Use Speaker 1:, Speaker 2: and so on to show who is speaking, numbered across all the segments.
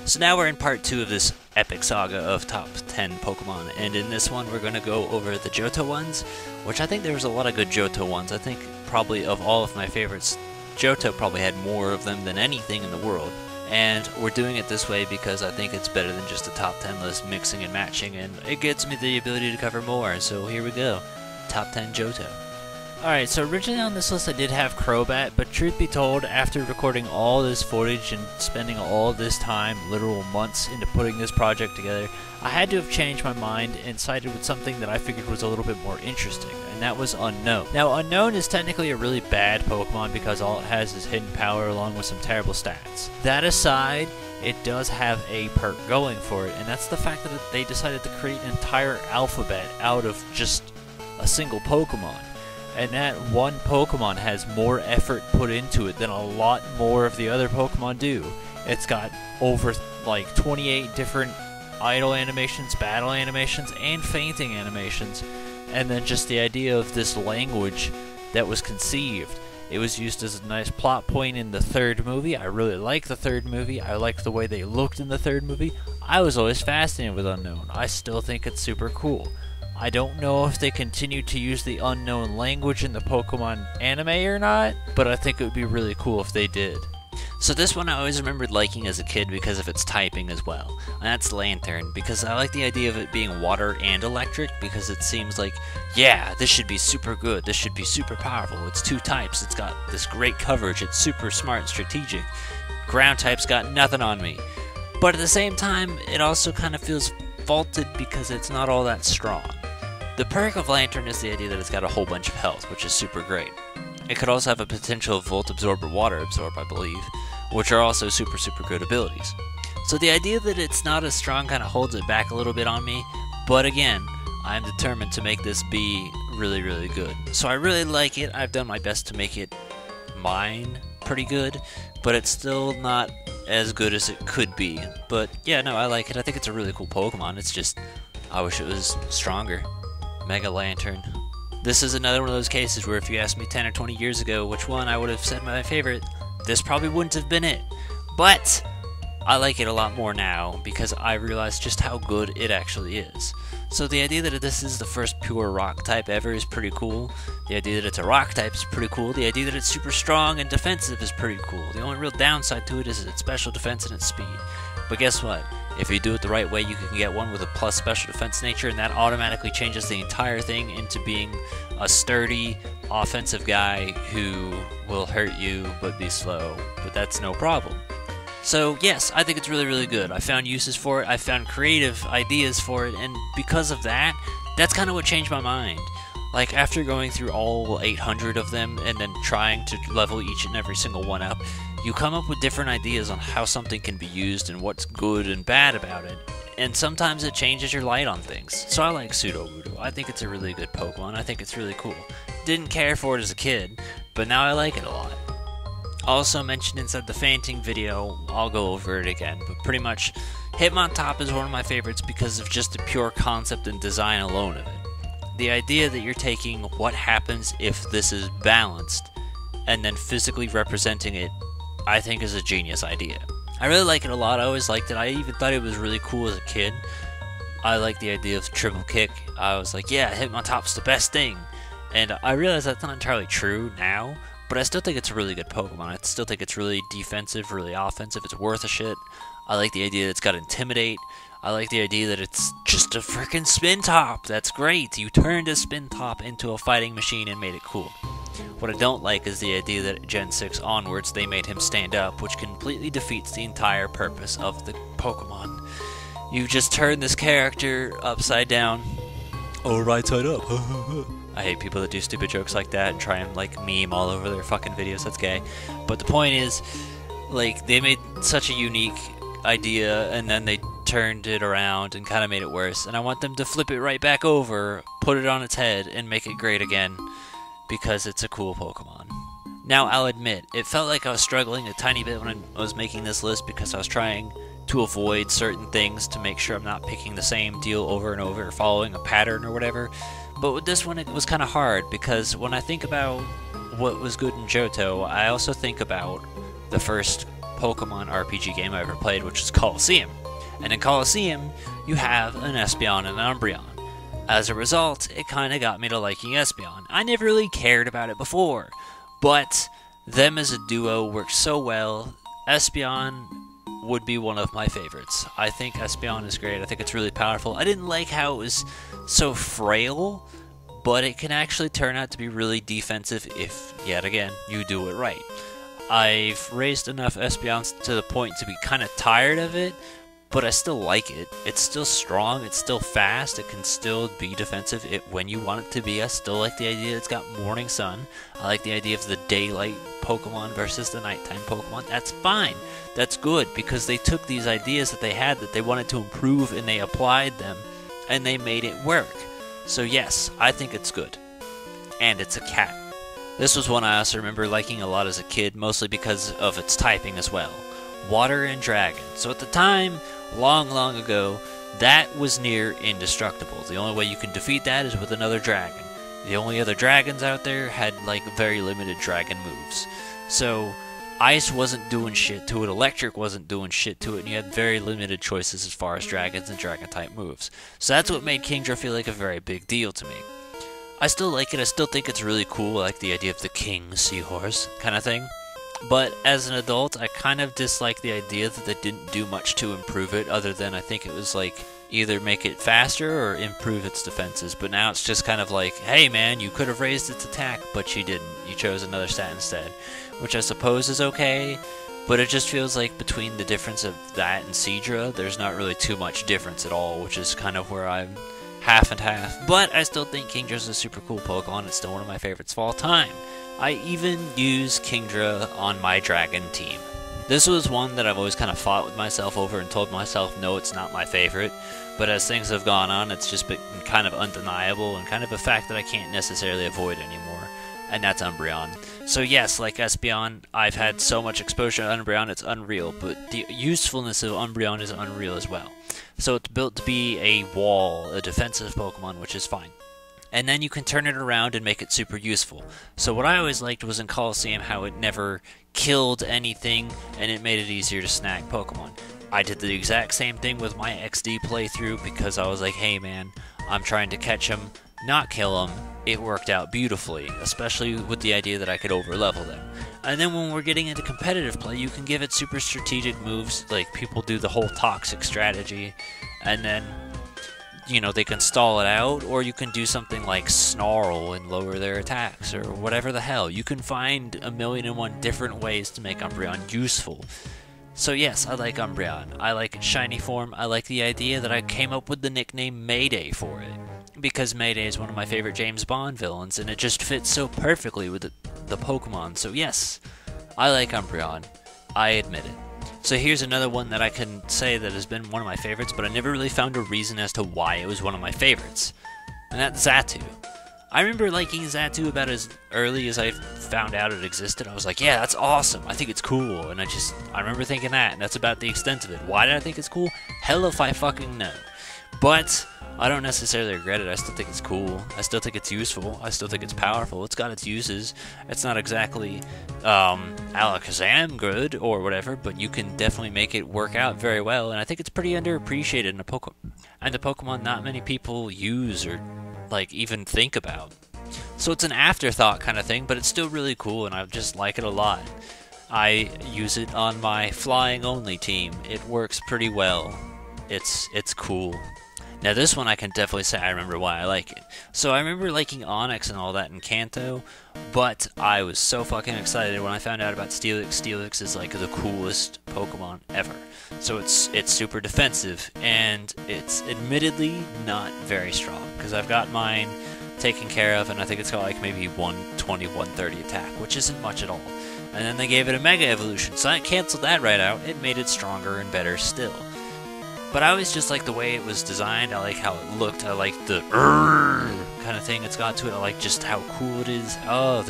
Speaker 1: So now we're in part 2 of this epic saga of top 10 Pokemon, and in this one we're going to go over the Johto ones, which I think there was a lot of good Johto ones. I think probably of all of my favorites, Johto probably had more of them than anything in the world. And we're doing it this way because I think it's better than just a top 10 list mixing and matching, and it gets me the ability to cover more, so here we go. Top 10 Johto. Alright, so originally on this list I did have Crobat, but truth be told, after recording all this footage and spending all this time, literal months, into putting this project together, I had to have changed my mind and sided with something that I figured was a little bit more interesting, and that was Unknown. Now, Unknown is technically a really bad Pokemon because all it has is hidden power along with some terrible stats. That aside, it does have a perk going for it, and that's the fact that they decided to create an entire alphabet out of just a single Pokemon. And that one Pokemon has more effort put into it than a lot more of the other Pokemon do. It's got over like 28 different idle animations, battle animations, and fainting animations. And then just the idea of this language that was conceived. It was used as a nice plot point in the third movie. I really like the third movie. I liked the way they looked in the third movie. I was always fascinated with Unknown. I still think it's super cool. I don't know if they continue to use the Unknown language in the Pokemon anime or not, but I think it would be really cool if they did. So this one I always remembered liking as a kid because of its typing as well. And that's Lantern, because I like the idea of it being water and electric, because it seems like, yeah, this should be super good, this should be super powerful, it's two types, it's got this great coverage, it's super smart and strategic. Ground type's got nothing on me. But at the same time, it also kind of feels faulted because it's not all that strong. The perk of Lantern is the idea that it's got a whole bunch of health, which is super great. It could also have a potential Volt Absorb or Water Absorb, I believe, which are also super good abilities. So the idea that it's not as strong kind of holds it back a little bit on me, but again, I'm determined to make this be really good. So I really like it. I've done my best to make it mine pretty good, but it's still not as good as it could be. But yeah, no, I like it. I think it's a really cool Pokemon. It's just, I wish it was stronger. Mega Lantern. This is another one of those cases where if you asked me 10 or 20 years ago which one I would have said my favorite, this probably wouldn't have been it. But I like it a lot more now because I realize just how good it actually is. So the idea that this is the first pure rock type ever is pretty cool. The idea that it's a rock type is pretty cool. The idea that it's super strong and defensive is pretty cool. The only real downside to it is its special defense and its speed. But guess what? If you do it the right way, you can get one with a plus special defense nature, and that automatically changes the entire thing into being a sturdy, offensive guy who will hurt you but be slow. But that's no problem. So yes, I think it's really good. I found uses for it, I found creative ideas for it, and because of that, that's kind of what changed my mind. Like, after going through all 800 of them and then trying to level each and every single one up, you come up with different ideas on how something can be used and what's good and bad about it. And sometimes it changes your light on things. So I like Sudowoodo. I think it's a really good Pokemon. I think it's really cool. Didn't care for it as a kid, but now I like it a lot. Also mentioned inside the fainting video, I'll go over it again, but pretty much Hitmontop is one of my favorites because of just the pure concept and design alone of it. The idea that you're taking what happens if this is balanced and then physically representing it, I think is a genius idea. I really like it a lot. I always liked it. I even thought it was really cool as a kid. I like the idea of triple kick. I was like, yeah, Hitmontop's the best thing. And I realize that's not entirely true now, but I still think it's a really good Pokemon. I still think it's really defensive, really offensive. It's worth a shit. I like the idea that it's got Intimidate. I like the idea that it's just a freaking spin top. That's great. You turned a spin top into a fighting machine and made it cool. What I don't like is the idea that at Gen 6 onwards they made him stand up, which completely defeats the entire purpose of the Pokemon. You just turn this character upside down, or right side up. I hate people that do stupid jokes like that and try and like meme all over their fucking videos. That's gay. But the point is, like, they made such a unique idea and then they turned it around and kind of made it worse, and I want them to flip it right back over, put it on its head, and make it great again, because it's a cool Pokemon. Now, I'll admit, it felt like I was struggling a tiny bit when I was making this list because I was trying to avoid certain things to make sure I'm not picking the same deal over and over or following a pattern or whatever. But with this one, it was kind of hard because when I think about what was good in Johto, I also think about the first Pokemon RPG game I ever played, which is Colosseum. And in Colosseum, you have an Espeon and an Umbreon. As a result, it kind of got me to liking Espeon. I never really cared about it before, but them as a duo work so well. Espeon would be one of my favorites. I think Espeon is great. I think it's really powerful. I didn't like how it was so frail, but it can actually turn out to be really defensive if, yet again, you do it right. I've raised enough Espeons to the point to be kind of tired of it, but I still like it. It's still strong, it's still fast, it can still be defensive when you want it to be. I still like the idea it's got Morning Sun. I like the idea of the daylight Pokemon versus the nighttime Pokemon. That's fine. That's good, because they took these ideas that they had that they wanted to improve and they applied them, and they made it work. So yes, I think it's good. And it's a cat. This was one I also remember liking a lot as a kid, mostly because of its typing as well. Water and Dragon. So at the time, long ago, that was near indestructible. The only way you can defeat that is with another dragon. The only other dragons out there had like very limited dragon moves. So Ice wasn't doing shit to it, Electric wasn't doing shit to it, and you had very limited choices as far as dragons and dragon type moves. So that's what made Kingdra feel like a very big deal to me. I still like it, I still think it's really cool. I like the idea of the king seahorse kind of thing. But as an adult, I kind of dislike the idea that they didn't do much to improve it, other than I think it was like either make it faster or improve its defenses. But now it's just kind of like, hey man, you could have raised its attack, but you didn't. You chose another stat instead, which I suppose is okay, but it just feels like between the difference of that and Seadra, there's not really too much difference at all, which is kind of where I'm half and half. But I still think Kingdra's a super cool Pokemon. It's still one of my favorites of all time. I even use Kingdra on my dragon team. This was one that I've always kind of fought with myself over and told myself, no, it's not my favorite. But as things have gone on, it's just been kind of undeniable and kind of a fact that I can't necessarily avoid anymore. And that's Umbreon. So yes, like Espeon, I've had so much exposure to Umbreon, it's unreal. But the usefulness of Umbreon is unreal as well. So it's built to be a wall, a defensive Pokemon, which is fine. And then you can turn it around and make it super useful. So what I always liked was in Colosseum how it never killed anything and it made it easier to snag Pokemon. I did the exact same thing with my XD playthrough because I was like, hey man, I'm trying to catch him, not kill him. It worked out beautifully, especially with the idea that I could overlevel them. And then when we're getting into competitive play, you can give it super strategic moves, like people do the whole toxic strategy, and then you know, they can stall it out, or you can do something like Snarl and lower their attacks, or whatever the hell. You can find 1,000,001 different ways to make Umbreon useful. So yes, I like Umbreon. I like its shiny form. I like the idea that I came up with the nickname Mayday for it, because Mayday is one of my favorite James Bond villains, and it just fits so perfectly with the Pokemon. So yes, I like Umbreon. I admit it. So here's another one that I can say that has been one of my favorites, but I never really found a reason as to why it was one of my favorites. And that's Xatu. I remember liking Xatu about as early as I found out it existed. I was like, yeah, that's awesome. I think it's cool. And I remember thinking that, and that's about the extent of it. Why did I think it's cool? Hell if I fucking know. But I don't necessarily regret it. I still think it's cool. I still think it's useful. I still think it's powerful. It's got its uses. It's not exactly Alakazam good or whatever, but you can definitely make it work out very well. And I think it's pretty underappreciated in a Pokemon. And a Pokemon not many people use or like even think about. So it's an afterthought kind of thing, but it's still really cool, and I just like it a lot. I use it on my flying only team. It works pretty well. It's cool. Now this one I can definitely say I remember why I like it. So I remember liking Onix and all that in Kanto, but I was so fucking excited when I found out about Steelix. Steelix is like the coolest Pokemon ever. So it's super defensive, and it's admittedly not very strong, because I've got mine taken care of, and I think it's got like maybe 120, 130 attack, which isn't much at all. And then they gave it a Mega Evolution, so I canceled that right out. It made it stronger and better still. But I always just like the way it was designed. I like how it looked. I like the kind of thing it's got to it. I like just how cool it is. Oh,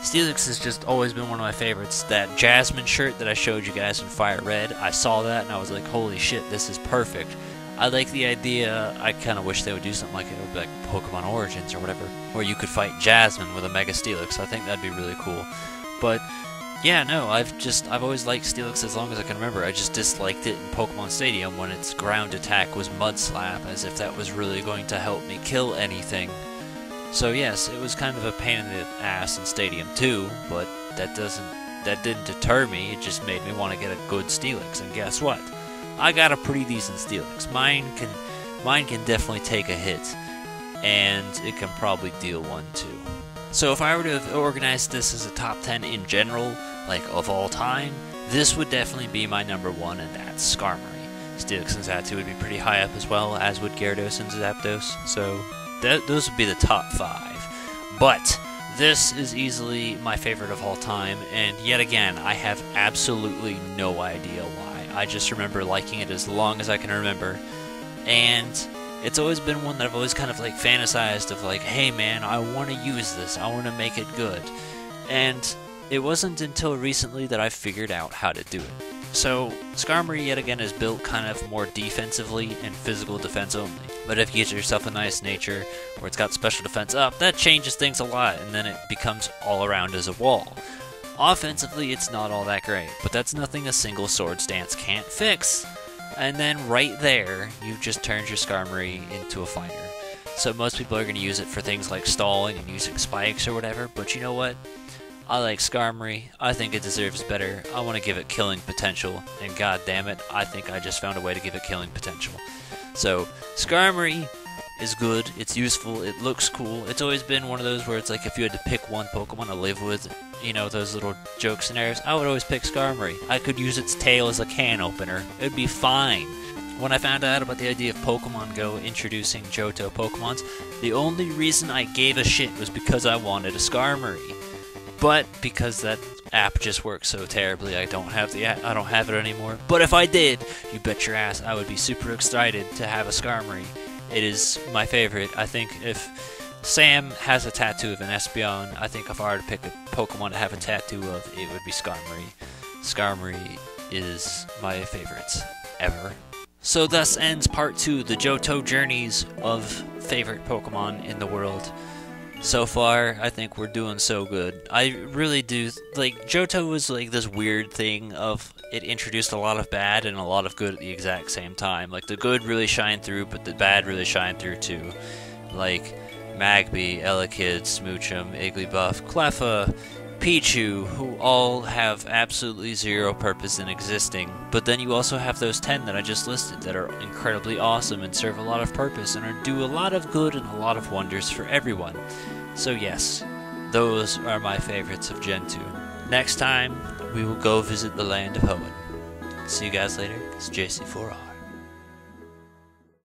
Speaker 1: Steelix has just always been one of my favorites. That Jasmine shirt that I showed you guys in Fire Red, I saw that and I was like, holy shit, this is perfect. I like the idea. I kind of wish they would do something like it would be like Pokemon Origins or whatever, where you could fight Jasmine with a Mega Steelix. I think that'd be really cool. But Yeah, no, I've always liked Steelix as long as I can remember. I just disliked it in Pokemon Stadium when its ground attack was Mud Slap, as if that was really going to help me kill anything. So yes, it was kind of a pain in the ass in Stadium too, but that didn't deter me. It just made me want to get a good Steelix, and guess what? I got a pretty decent Steelix. Mine can definitely take a hit, and it can probably deal one too. So if I were to have organized this as a top 10 in general, like of all time, this would definitely be my number 1, and that's Skarmory. Steelix and Xatu would be pretty high up as well, as would Gyarados and Zapdos, so those would be the top 5. But this is easily my favorite of all time, and yet again, I have absolutely no idea why. I just remember liking it as long as I can remember, and it's always been one that I've always kind of like fantasized of, like, hey man, I want to use this, I want to make it good. And it wasn't until recently that I figured out how to do it. So, Skarmory yet again is built kind of more defensively and physical defense only. But if you get yourself a nice nature where it's got special defense up, that changes things a lot, and then it becomes all around as a wall. Offensively, it's not all that great, but that's nothing a single Swords Dance can't fix. And then right there, you've just turned your Skarmory into a fighter. So most people are going to use it for things like stalling and using spikes or whatever, but you know what? I like Skarmory. I think it deserves better. I want to give it killing potential, and god damn it, I think I just found a way to give it killing potential. So, Skarmory is good, it's useful, it looks cool. It's always been one of those where it's like if you had to pick one Pokemon to live with, you know, those little joke scenarios, I would always pick Skarmory. I could use its tail as a can opener. It'd be fine. When I found out about the idea of Pokemon Go introducing Johto Pokemons, the only reason I gave a shit was because I wanted a Skarmory. But because that app just works so terribly, I don't have the app, I don't have it anymore. But if I did, you bet your ass I would be super excited to have a Skarmory. It is my favorite. I think if Sam has a tattoo of an Espeon, I think if I were to pick a Pokemon to have a tattoo of, it would be Skarmory. Skarmory is my favorite ever. So thus ends part 2, the Johto journeys of favorite Pokemon in the world. So far, I think we're doing so good. I really do, like, Johto was like this weird thing of, it introduced a lot of bad and a lot of good at the exact same time. Like, the good really shined through, but the bad really shined through too. Like, Magby, Elekid, Smoochum, Igglybuff, Cleffa, Pichu, who all have absolutely zero purpose in existing. But then you also have those 10 that I just listed that are incredibly awesome and serve a lot of purpose and do a lot of good and a lot of wonders for everyone. So yes, those are my favorites of Gen 2. Next time, we will go visit the land of Hoenn. See you guys later. It's JC4 off.